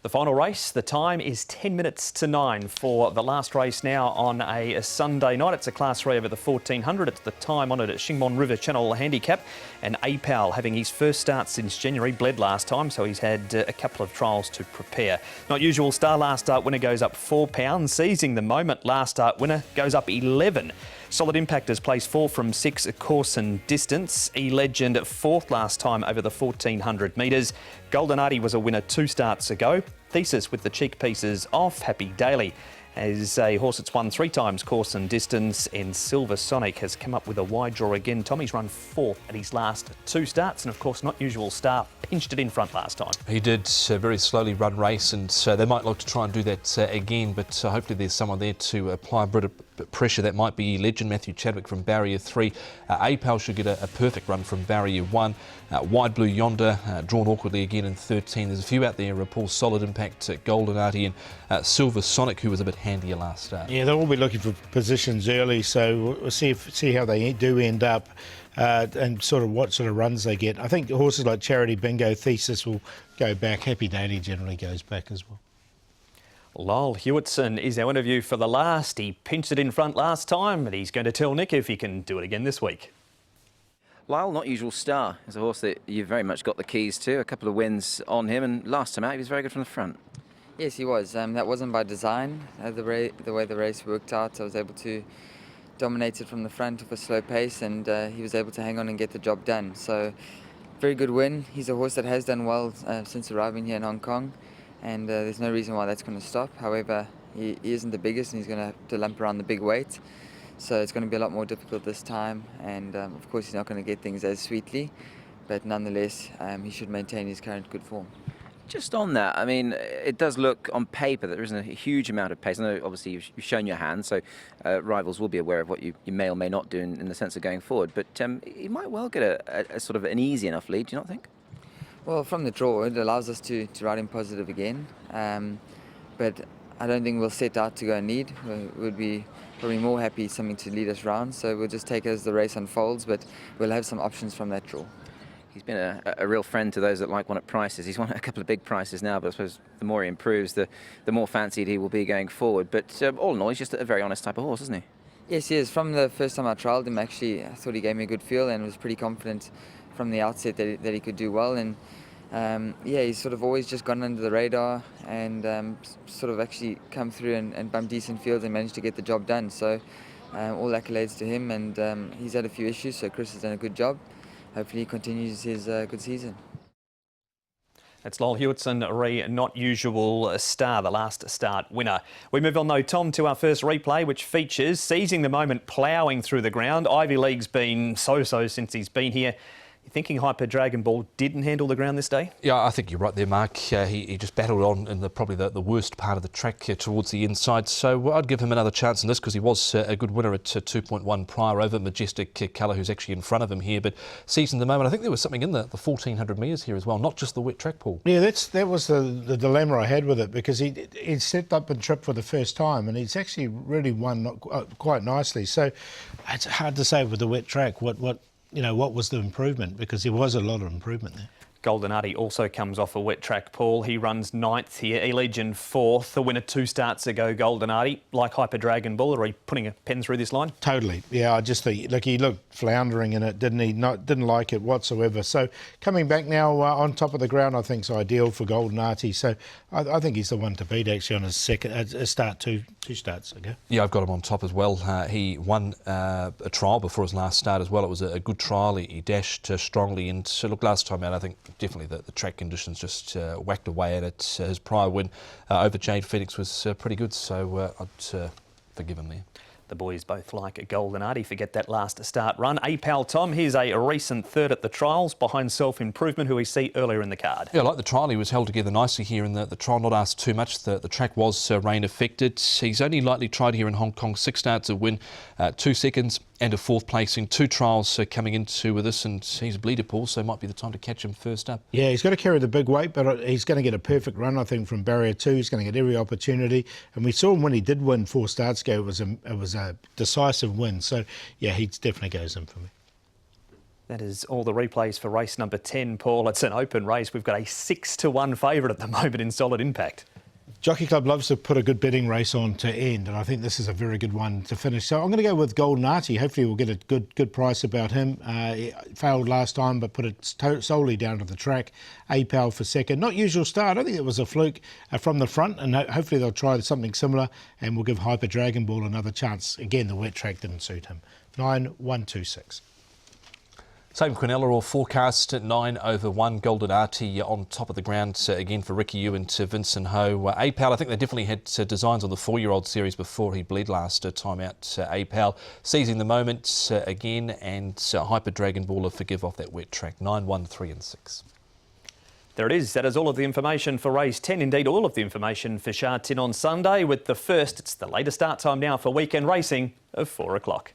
The final race, the time is 10 minutes to 9 for the last race now on a Sunday night. It's a Class 3 over the 1400. It's the time honoured Shingmon River Channel Handicap. And APAL having his first start since January, bled last time, so he's had a couple of trials to prepare. Not usual star, last start winner goes up £4. Seizing the moment, last start winner goes up 11. Solid Impact has placed 4 from 6 course and distance. E-Legend 4th last time over the 1400 metres. Golden Artie was a winner 2 starts ago. Thesis with the cheek pieces off. Happy Daily as a horse that's won 3 times course and distance. And Silver Sonic has come up with a wide draw again. Tommy's run 4th at his last 2 starts. And of course, Not Usual Star pinched it in front last time. He did a very slowly run race, and they might look to try and do that again, but hopefully there's someone there to apply a bit of pressure. That might be Legend Matthew Chadwick from barrier 3. APAL should get a perfect run from barrier 1. Wide Blue Yonder drawn awkwardly again in 13. There's a few out there, Paul Solid Impact, Golden Artie and Silver Sonic, who was a bit handier last start. Yeah, they'll all be looking for positions early, so we'll see how they do end up and sort of what sort of runs they get. I think horses like Charity Bingo, Thesis will go back. Happy Daily generally goes back as well. Lyle Hewitson is our interview for the last. He pinched it in front last time, and he's going to tell Nick if he can do it again this week. Lyle, Not Usual Star is a horse that you've very much got the keys to. A couple of wins on him, and last time out he was very good from the front. Yes, he was. That wasn't by design. The way the race worked out, I was able to dominate it from the front with a slow pace, and he was able to hang on and get the job done. So, very good win. He's a horse that has done well since arriving here in Hong Kong, and there's no reason why that's going to stop. However, he isn't the biggest, and he's going to have to lump around the big weight. So it's going to be a lot more difficult this time, and of course he's not going to get things as sweetly, but nonetheless he should maintain his current good form. Just on that, I mean, it does look on paper that there isn't a huge amount of pace. I know obviously you've shown your hand, so rivals will be aware of what you may or may not do in the sense of going forward, but he might well get a sort of an easy enough lead, do you not think? Well, from the draw it allows us to ride him positive again, but I don't think we'll set out to go and lead. We'd be probably more happy something to lead us round, so we'll just take it as the race unfolds, but we'll have some options from that draw. He's been a real friend to those that like one at prices. He's won a couple of big prices now, but I suppose the more he improves, the more fancied he will be going forward. But all in all, he's just a very honest type of horse, isn't he? Yes, he is. From the first time I trialled him, actually, I thought he gave me a good feel and was pretty confident from the outset that he could do well. And yeah, he's sort of always just gone under the radar and sort of actually come through and bump decent fields and managed to get the job done. So all accolades to him, and he's had a few issues, so Chris has done a good job. Hopefully he continues his good season. That's Lyle Hewitson, Not Usual Star, the last start winner. We move on though, Tom, to our first replay, which features Seizing the Moment ploughing through the ground. Ivy League's been so-so since he's been here. You thinking Hyper Dragon Ball didn't handle the ground this day? Yeah, I think you're right there, Mark. He just battled on in probably the worst part of the track towards the inside. So I'd give him another chance in this because he was a good winner at 2.1 prior over Majestic Colour, who's actually in front of him here. But Seizing the Moment, I think there was something in the 1400 metres here as well, not just the wet track, Paul. Yeah, that was the dilemma I had with it, because he stepped up and tripped for the first time, and he's actually really won quite nicely. So it's hard to say with the wet track what was the improvement, because there was a lot of improvement there. Golden Artie also comes off a wet track, Paul. He runs 9th here. E-Legend 4th. The winner 2 starts ago, Golden Artie. Like Hyper Dragon Ball, are he putting a pen through this line? Totally. Yeah, I just think, look, he looked floundering in it, didn't he? Didn't like it whatsoever. So coming back now on top of the ground, I think is ideal for Golden Artie. So I think he's the one to beat actually on his second start, two starts ago. Yeah, I've got him on top as well. He won a trial before his last start as well. It was a good trial. He dashed strongly, and so look, last time out, I think definitely the track conditions just whacked away at it. His prior win over Jade Phoenix was pretty good, so I'd forgive him there. The boys both like a Golden Artie. Forget that last start run. APAL, Tom, here's a recent 3rd at the trials behind Self Improvement, who we see earlier in the card. Yeah, like the trial, he was held together nicely here in the trial, not asked too much. The track was rain affected. He's only lightly tried here in Hong Kong, 6 starts, a win, 2 seconds and a 4th placing. 2 trials coming into this, and he's a bleeder, Paul, so it might be the time to catch him first up. Yeah, he's got to carry the big weight, but he's going to get a perfect run, I think, from barrier 2. He's going to get every opportunity, and we saw him when he did win 4 starts ago. It was a decisive win, so yeah, he definitely goes in for me. That is all the replays for race number 10, Paul. It's an open race. We've got a 6-1 favourite at the moment in Solid Impact. Jockey Club loves to put a good betting race on to end, and I think this is a very good one to finish. So I'm going to go with Golden Artie. Hopefully we'll get a good price about him. He failed last time, but put it solely down to the track. A-Pal for second. Not usual start. I don't think it was a fluke from the front, and hopefully they'll try something similar, and we'll give Hyper Dragon Ball another chance. Again, the wet track didn't suit him. 9-1-2-6. Same Quinella or forecast at 9/1. Golden Artie on top of the ground again for Ricky Ewan to Vincent Ho. A-Pal, I think they definitely had designs on the 4-year-old series before he bled last time out. A-Pal seizing the moment again, and Hyper Dragon Baller forgive off that wet track. 9-1, 3 and 6. There it is. That is all of the information for race 10. Indeed, all of the information for Sha Tin on Sunday. With the first, it's the latest start time now for weekend racing of 4 o'clock.